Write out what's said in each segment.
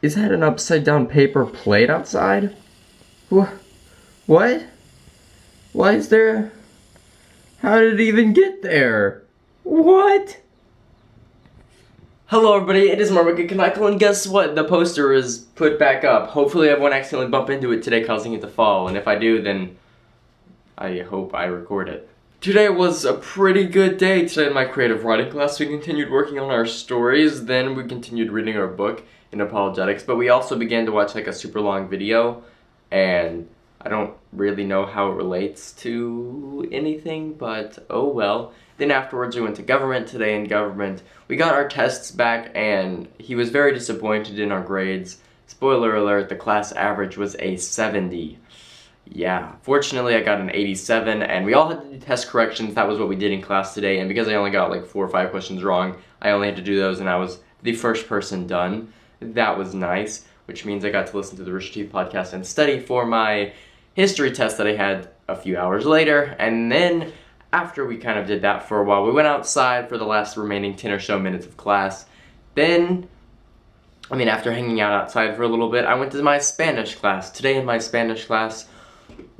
Is that an upside down paper plate outside? What? What? Why is there... How did it even get there? What? Hello everybody, it is Marmaduke, and guess what? The poster is put back up. Hopefully I won't accidentally bump into it today, causing it to fall, and if I do, then I hope I record it. Today was a pretty good day. Today in my creative writing class, we continued working on our stories, then we continued reading our book in apologetics, but we also began to watch like a super long video, and I don't really know how it relates to anything, but oh well. Then afterwards we went to government today. In government, we got our tests back and he was very disappointed in our grades. Spoiler alert, the class average was a 70. Yeah, fortunately I got an 87 and we all had to do test corrections. That was what we did in class today, and because I only got like 4 or 5 questions wrong, I only had to do those and I was the first person done. That was nice, which means I got to listen to the Rooster Teeth podcast and study for my history test that I had a few hours later. And then after we kind of did that for a while, we went outside for the last remaining 10 or so minutes of class. Then, after hanging out outside for a little bit, I went to my Spanish class. Today in my Spanish class,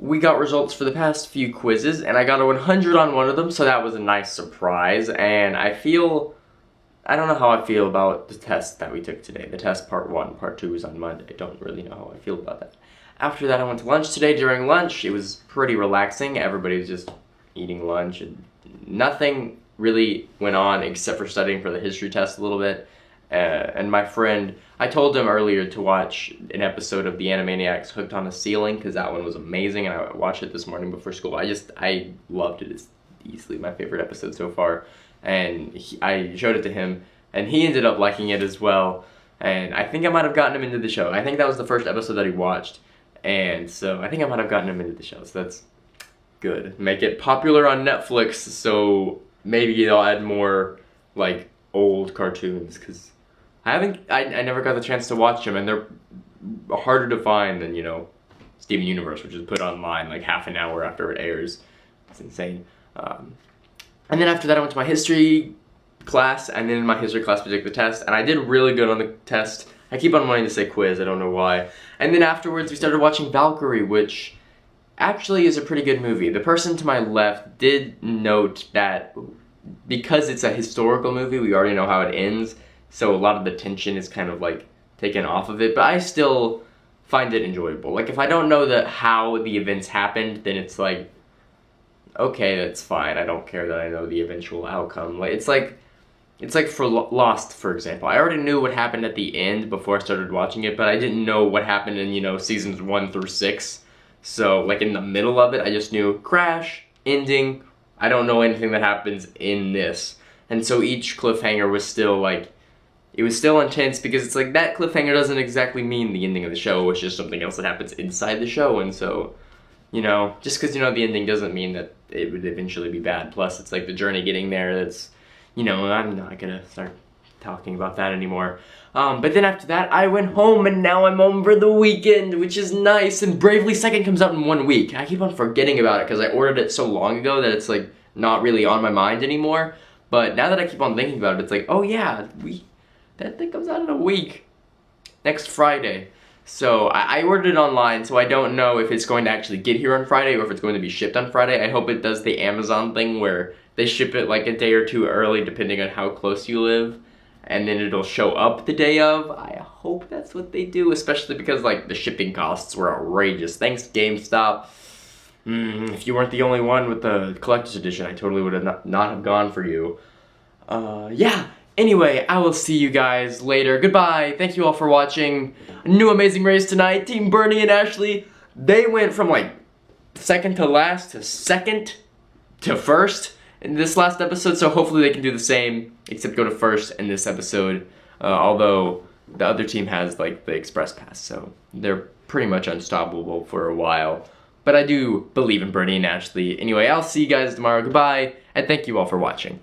we got results for the past few quizzes, and I got a 100 on one of them, so that was a nice surprise. And I don't know how I feel about the test that we took today. The test part 1, part 2 was on Monday. I don't really know how I feel about that. After that, I went to lunch today. During lunch, it was pretty relaxing. Everybody was just eating lunch, and nothing really went on except for studying for the history test a little bit. And my friend, I told him earlier to watch an episode of the Animaniacs Hooked on a Ceiling, because that one was amazing, and I watched it this morning before school. I loved it. It's easily my favorite episode so far. And I showed it to him, and he ended up liking it as well. And I think I might have gotten him into the show. I think that was the first episode that he watched. And so I think I might have gotten him into the show, so that's good. Make it popular on Netflix, so maybe they'll add more like old cartoons, because I never got the chance to watch them, and they're harder to find than, Steven Universe, which is put online like half an hour after it airs. It's insane. And then after that, I went to my history class, and then in my history class we took the test, and I did really good on the test. I keep on wanting to say quiz, I don't know why. And then afterwards we started watching Valkyrie, which actually is a pretty good movie. The person to my left did note that because it's a historical movie, we already know how it ends, so a lot of the tension is kind of like taken off of it, but I still find it enjoyable. Like, if I don't know how the events happened, then it's like, okay, that's fine. I don't care that I know the eventual outcome. Like, it's like for Lost, for example. I already knew what happened at the end before I started watching it, but I didn't know what happened in, seasons 1 through 6. So, like, in the middle of it, I just knew crash, ending. I don't know anything that happens in this. And so each cliffhanger was still, like, it was still intense, because it's like, that cliffhanger doesn't exactly mean the ending of the show. It's just something else that happens inside the show. And so, just because, the ending doesn't mean that it would eventually be bad. Plus, it's like the journey getting there that's, I'm not gonna start talking about that anymore. But then after that, I went home, and now I'm home for the weekend, which is nice. And Bravely Second comes out in 1 week. I keep on forgetting about it because I ordered it so long ago that it's like not really on my mind anymore. But now that I keep on thinking about it, it's like, oh yeah, that thing comes out in a week, next Friday. So I ordered it online, so I don't know if it's going to actually get here on Friday or if it's going to be shipped on Friday. I hope it does the Amazon thing where they ship it like a day or 2 early, depending on how close you live, and then it'll show up the day of. I hope that's what they do, especially because like the shipping costs were outrageous. Thanks, GameStop. If you weren't the only one with the collector's edition, I totally would have not have gone for you. Yeah. Anyway, I will see you guys later. Goodbye. Thank you all for watching. A new Amazing Race tonight. Team Bernie and Ashley, they went from like second to last to second to first in this last episode, so hopefully they can do the same, except go to first in this episode. Although the other team has like the Express Pass, so they're pretty much unstoppable for a while. But I do believe in Bernie and Ashley. Anyway, I'll see you guys tomorrow. Goodbye, and thank you all for watching.